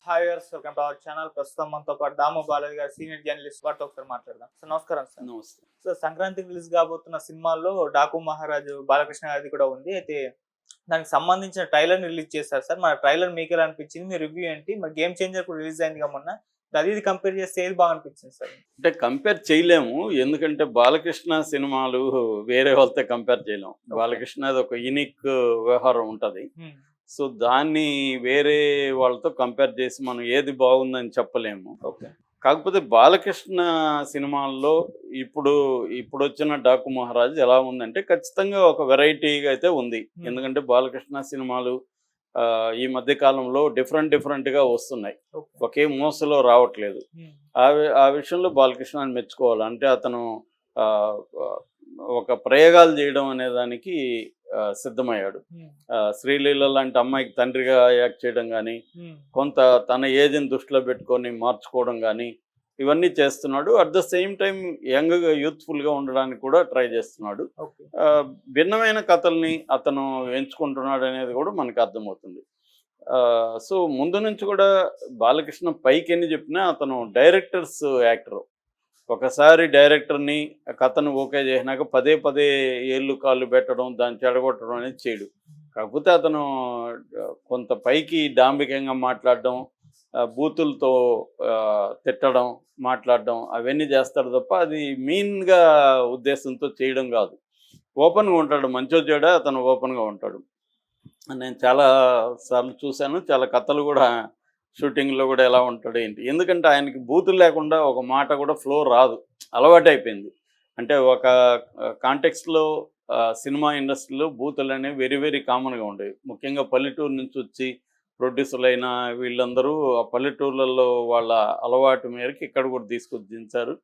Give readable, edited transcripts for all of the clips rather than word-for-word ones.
Hi viewers, welcome to our channel. ప్రస్తుతం మనతో పాటు దాము బాలాజీ గారు, సీనియర్ జర్నలిస్ట్, వారితో ఒకసారి మాట్లాడదాం. సార్ నమస్కారం. సార్ నమస్తే. సో సంక్రాంతికి రిలీజ్ కాబోతున్న సినిమాల్లో డాకు మహారాజు బాలకృష్ణ గారిది కూడా ఉంది. అయితే దానికి సంబంధించిన ట్రైలర్ ని రిలీజ్ చేశారు సార్. మన ట్రైలర్ మీకు ఎలా అనిపించింది? మీ రివ్యూ ఏంటి? మరి గేమ్ చేంజర్ కూడా రిలీజ్ అయింది మొన్న. అది ఇది కంపేర్ చేస్తే ఏది బాగా అనిపించింది సార్? అంటే కంపేర్ చేయలేము, ఎందుకంటే బాలకృష్ణ సినిమాలు వేరే వాళ్ళతో కంపేర్ చేయలేము. బాలకృష్ణది ఒక యూనిక్ వ్యవహారం ఉంటుంది. సో దాన్ని వేరే వాళ్ళతో కంపేర్ చేసి మనం ఏది బాగుందని చెప్పలేము. ఓకే. కాకపోతే బాలకృష్ణ సినిమాల్లో ఇప్పుడు వచ్చిన డాకు మహారాజ్ ఎలా ఉందంటే ఖచ్చితంగా ఒక వెరైటీగా అయితే ఉంది. ఎందుకంటే బాలకృష్ణ సినిమాలు ఈ మధ్య కాలంలో డిఫరెంట్గా వస్తున్నాయి, ఒకే మోసలో రావట్లేదు. ఆ విషయంలో బాలకృష్ణని మెచ్చుకోవాలి. అంటే అతను ఒక ప్రయోగాలు చేయడం అనే దానికి సిద్ధమయ్యాడు. శ్రీలీల లాంటి అమ్మాయికి తండ్రిగా యాక్ట్ చేయడం కానీ, కొంత తన ఏజ్ని దృష్టిలో పెట్టుకొని మార్చుకోవడం కానీ, ఇవన్నీ చేస్తున్నాడు. అట్ ద సేమ్ టైం యంగ్గా యూత్ఫుల్గా ఉండడానికి కూడా ట్రై చేస్తున్నాడు. భిన్నమైన కథల్ని అతను ఎంచుకుంటున్నాడు అనేది కూడా మనకు అర్థమవుతుంది. సో ముందు నుంచి కూడా బాలకృష్ణ పైకి ఎన్ని చెప్పినా అతను డైరెక్టర్స్ యాక్టర్. ఒకసారి డైరెక్టర్ని కథను ఓకే చేసినాక పదే ఏళ్ళు కాళ్ళు పెట్టడం, దాన్ని చెడగొట్టడం అనేది చేయడు. కాకపోతే అతను కొంత పైకి డాంబికంగా మాట్లాడడం, బూతులతో తిట్టడం, మాట్లాడడం అవన్నీ చేస్తాడు తప్ప అది మీన్గా ఉద్దేశంతో చేయడం కాదు. ఓపెన్గా ఉంటాడు. మంచో చెడ అతను ఓపెన్గా ఉంటాడు. నేను చాలా సార్లు చూశాను. చాలా కథలు కూడా షూటింగ్లో కూడా ఎలా ఉంటాడు ఏంటి, ఎందుకంటే ఆయనకి బూతులు లేకుండా ఒక మాట కూడా ఫ్లో రాదు, అలవాటు అయిపోయింది. అంటే ఒక కాంటెక్స్ట్లో సినిమా ఇండస్ట్రీలో బూతులు అనేవి వెరీ కామన్గా ఉండేవి. ముఖ్యంగా పల్లెటూరు నుంచి వచ్చి ప్రొడ్యూసర్లు వీళ్ళందరూ ఆ పల్లెటూర్లలో వాళ్ళ అలవాటు మేరకు ఇక్కడ కూడా తీసుకొచ్చి దించారు.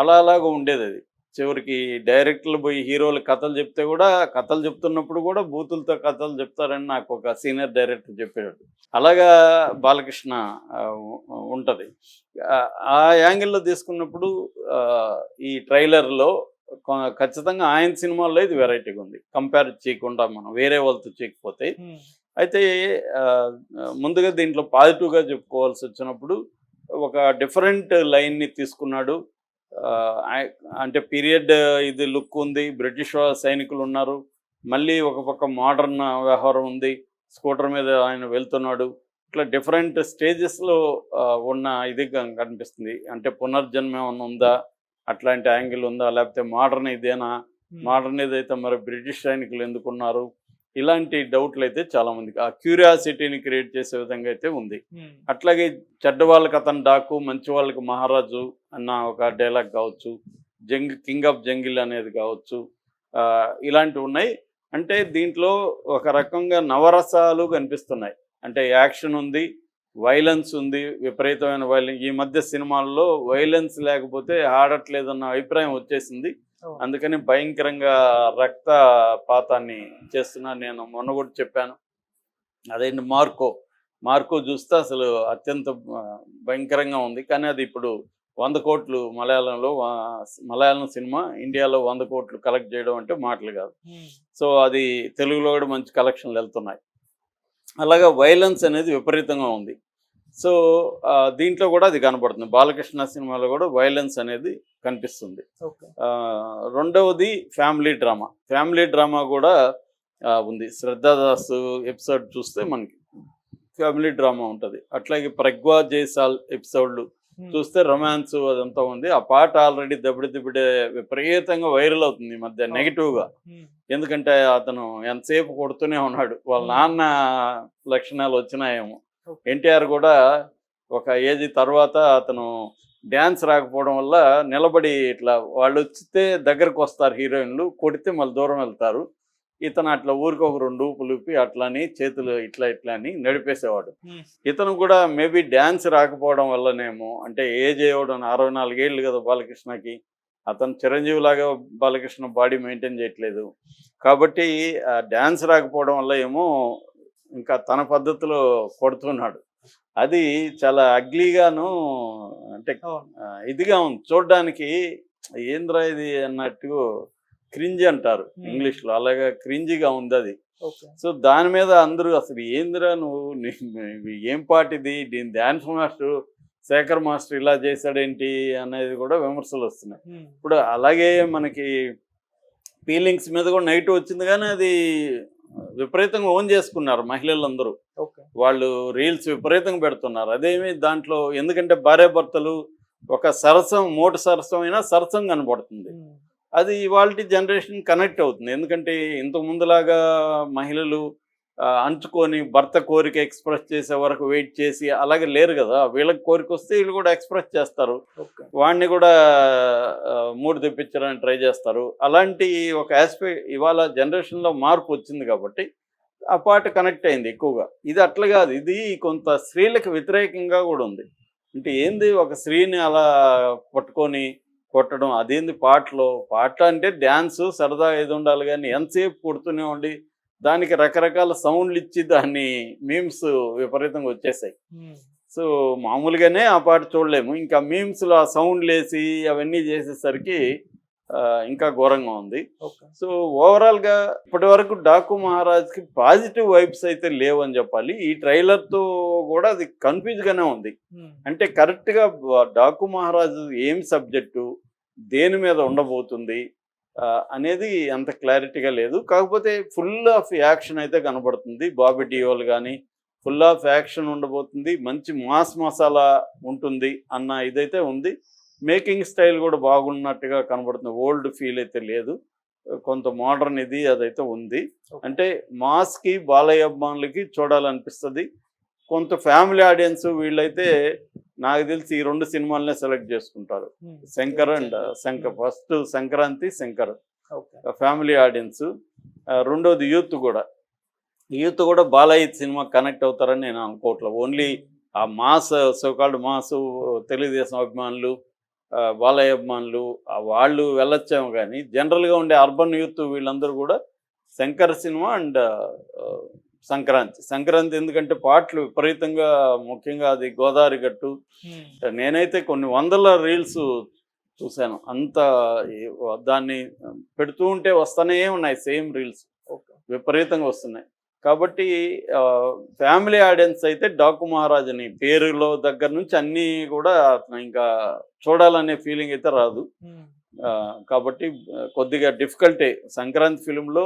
అలాగా ఉండేది అది. చివరికి డైరెక్టర్లు పోయి హీరోలు కథలు చెప్తే కూడా, కథలు చెప్తున్నప్పుడు కూడా బూతులతో కథలు చెప్తారని నాకు ఒక సీనియర్ డైరెక్టర్ చెప్పాడు. అలాగా బాలకృష్ణ ఉంటుంది. ఆ యాంగిల్లో తీసుకున్నప్పుడు ఈ ట్రైలర్లో ఖచ్చితంగా ఆయన సినిమాల్లో ఇది వెరైటీగా ఉంది, కంపేర్ చేయకుండా మనం వేరే వాళ్ళతో చేయకపోతే. అయితే ముందుగా దీంట్లో పాజిటివ్గా చెప్పుకోవాల్సి వచ్చినప్పుడు ఒక డిఫరెంట్ లైన్ని తీసుకున్నాడు. అంటే పీరియడ్ ఇది లుక్ ఉంది, బ్రిటిష్ సైనికులు ఉన్నారు, మళ్ళీ ఒక పక్క మోడర్న్ వ్యవహారం ఉంది, స్కూటర్ మీద ఆయన వెళ్తున్నాడు. ఇట్లా డిఫరెంట్ స్టేజెస్లో ఉన్న ఇది కనిపిస్తుంది. అంటే పునర్జన్మ ఏమైనా ఉందా, అట్లాంటి యాంగిల్ ఉందా, లేకపోతే మోడర్న్ ఇదేనా, మోడర్న్ ఏదైతే మరి బ్రిటిష్ సైనికులు ఎందుకున్నారు, ఇలాంటి డౌట్లు అయితే చాలా మందికి ఆ క్యూరియాసిటీని క్రియేట్ చేసే విధంగా అయితే ఉంది. అట్లాగే చెడ్డ వాళ్ళకి అతను డాకు, మంచి వాళ్ళకి మహారాజు అన్న ఒక డైలాగ్ కావచ్చు, కింగ్ ఆఫ్ జంగిల్ అనేది కావచ్చు, ఇలాంటివి ఉన్నాయి. అంటే దీంట్లో ఒక రకంగా నవరసాలు కనిపిస్తున్నాయి. అంటే యాక్షన్ ఉంది, వైలెన్స్ ఉంది, విపరీతమైన వైలెన్స్. ఈ మధ్య సినిమాల్లో వైలెన్స్ లేకపోతే ఆడట్లేదన్న అభిప్రాయం వచ్చేసింది. అందుకని భయంకరంగా రక్తపాతాన్ని చేస్తున్నాను. నేను మొన్న కూడా చెప్పాను, అదేంటి మార్కో చూస్తే అసలు అత్యంత భయంకరంగా ఉంది. కానీ అది ఇప్పుడు 100 కోట్లు మలయాళం సినిమా ఇండియాలో 100 కోట్లు కలెక్ట్ చేయడం అంటే మాటలు కాదు. సో అది తెలుగులో కూడా మంచి కలెక్షన్లు వెళ్తున్నాయి. అలాగా వైలెన్స్ అనేది విపరీతంగా ఉంది. సో దీంట్లో కూడా అది కనబడుతుంది. బాలకృష్ణ సినిమాలో కూడా వైలెన్స్ అనేది కనిపిస్తుంది. రెండవది ఫ్యామిలీ డ్రామా కూడా ఉంది. శ్రద్ధాదాస్ ఎపిసోడ్ చూస్తే మనకి ఫ్యామిలీ డ్రామా ఉంటుంది. అట్లాగే ప్రగ్వా జైసాల్ ఎపిసోడ్లు చూస్తే రొమాన్స్ అదంతా ఉంది. ఆ పాట ఆల్రెడీ దబ్బిడే విపరీతంగా వైరల్ అవుతుంది ఈ మధ్య నెగిటివ్గా. ఎందుకంటే అతను ఎంతసేపు కొడుతూనే ఉన్నాడు, వాళ్ళ నాన్న లక్షణాలు వచ్చినాయేమో. ఎన్టీఆర్ కూడా ఒక ఏజ్ తర్వాత అతను డ్యాన్స్ రాకపోవడం వల్ల నిలబడి ఇట్లా వాళ్ళు వచ్చితే దగ్గరకు వస్తారు హీరోయిన్లు, కొడితే మళ్ళీ దూరం వెళ్తారు. ఇతను అట్లా ఊరికి ఒక 2 ఊపులు ఊపి అట్లని చేతులు ఇట్లా అని నడిపేసేవాడు. ఇతను కూడా మేబీ డ్యాన్స్ రాకపోవడం వల్లనేమో, అంటే ఏజ్ అయ్యడం 64 ఏళ్ళు కదా బాలకృష్ణకి, అతను చిరంజీవి లాగా బాలకృష్ణ బాడీ మెయింటైన్ చేయట్లేదు కాబట్టి డ్యాన్స్ రాకపోవడం వల్ల ఏమో ఇంకా తన పద్ధతిలో కొడుతున్నాడు. అది చాలా అగ్లీగాను, అంటే ఇదిగా ఉంది చూడడానికి. ఏంద్రా ఇది అన్నట్టు క్రింజ్ అంటారు ఇంగ్లీష్లో, అలాగా క్రింజిగా ఉంది అది. ఓకే. సో దాని మీద అందరూ అసలు ఏందిరా నువ్వు ఏం పాటిది దీని డాన్స్ మాస్టర్ శేఖర్ మాస్టర్ ఇలా చేశాడేంటి అనేది కూడా విమర్శలు వస్తున్నాయి. ఇప్పుడు అలాగే మనకి ఫీలింగ్స్ మీద కూడా నెగిటివ్ వచ్చింది, కానీ అది విపరీతంగా ఓన్ చేసుకున్నారు మహిళలందరూ. ఓకే. వాళ్ళు రీల్స్ విపరీతంగా పెడుతున్నారు. అదేమి దాంట్లో ఎందుకంటే భార్యాభర్తలు ఒక సరసం మోటు సరసం అయినా సరసం కనబడుతుంది. అది ఇవాళ జనరేషన్ కనెక్ట్ అవుతుంది. ఎందుకంటే ఇంతకు ముందులాగా మహిళలు అంచుకొని భర్త కోరిక ఎక్స్ప్రెస్ చేసే వరకు వెయిట్ చేసి అలాగే లేరు కదా. వీళ్ళకి కోరిక వస్తే వీళ్ళు కూడా ఎక్స్ప్రెస్ చేస్తారు, వాడిని కూడా మూడు తెప్పించడానికి ట్రై చేస్తారు. అలాంటి ఒక ఆస్పెక్ట్ ఇవాళ జనరేషన్లో మార్పు వచ్చింది కాబట్టి ఆ పాట కనెక్ట్ అయింది ఎక్కువగా. ఇది అట్లా కాదు, ఇది కొంత స్త్రీలకు వ్యతిరేకంగా కూడా ఉంది. అంటే ఏంది ఒక స్త్రీని అలా పట్టుకొని కొట్టడం, అదేంది పాట అంటే డ్యాన్సు సరదా ఇది ఉండాలి, కానీ ఎంతసేపు కొడుతూనే ఉండి దానికి రకరకాల సౌండ్లు ఇచ్చి దాన్ని మీమ్స్ విపరీతంగా వచ్చేసాయి. సో మామూలుగానే ఆ పాట చూడలేము, ఇంకా మీమ్స్లో ఆ సౌండ్లు వేసి అవన్నీ చేసేసరికి ఇంకా ఘోరంగా ఉంది. సో ఓవరాల్గా ఇప్పటి వరకు డాకు మహారాజ్కి పాజిటివ్ వైబ్స్ అయితే లేవని చెప్పాలి. ఈ ట్రైలర్తో కూడా అది కన్ఫ్యూజ్గానే ఉంది. అంటే కరెక్ట్గా డాకు మహారాజు ఏం సబ్జెక్టు, దేని మీద ఉండబోతుంది అనేది అంత క్లారిటీగా లేదు. కాకపోతే ఫుల్ ఆఫ్ యాక్షన్ అయితే కనబడుతుంది. బాబీ డియోల్ కానీ ఫుల్ ఆఫ్ యాక్షన్ ఉండబోతుంది, మంచి మాస్ మసాలా ఉంటుంది అన్న ఇదైతే ఉంది. మేకింగ్ స్టైల్ కూడా బాగున్నట్టుగా కనబడుతుంది, ఓల్డ్ ఫీల్ అయితే లేదు, కొంత మోడర్న్ ఇది అదైతే ఉంది. అంటే మాస్కి బాలయ్య అభిమానులకి చూడాలనిపిస్తుంది. కొంత ఫ్యామిలీ ఆడియన్స్ వీళ్ళైతే నాకు తెలిసి ఈ రెండు సినిమాలనే సెలెక్ట్ చేసుకుంటారు, Shankar and Shankar. First Sankranti, Shankar family audience. రెండోది యూత్ కూడా బాలయ్య సినిమా కనెక్ట్ అవుతారని నేను అనుకోవట్లేదు. ఓన్లీ ఆ మాస్ సోకాల్డ్ మాస్ తెలుగుదేశం అభిమానులు, బాలయ్య అభిమానులు వాళ్ళు వెళ్ళొచ్చాము, కానీ జనరల్గా ఉండే అర్బన్ యూత్ వీళ్ళందరూ కూడా శంకర్ సినిమా అండ్ సంక్రాంతి ఎందుకంటే పాటలు విపరీతంగా, ముఖ్యంగా అది గోదావరి గట్టు. నేనైతే కొన్ని వందల రీల్స్ చూశాను, అంత దాన్ని పెడుతూ ఉంటే వస్తూనే ఉన్నాయి సేమ్ రీల్స్, విపరీతంగా వస్తున్నాయి. కాబట్టి ఫ్యామిలీ ఆడియన్స్ అయితే డాకు మహారాజుని పేరులో దగ్గర నుంచి అన్నీ కూడా ఇంకా చూడాలనే ఫీలింగ్ అయితే రాదు. కాబట్టి కొద్దిగా డిఫికల్టే. సంక్రాంతి ఫిలింలో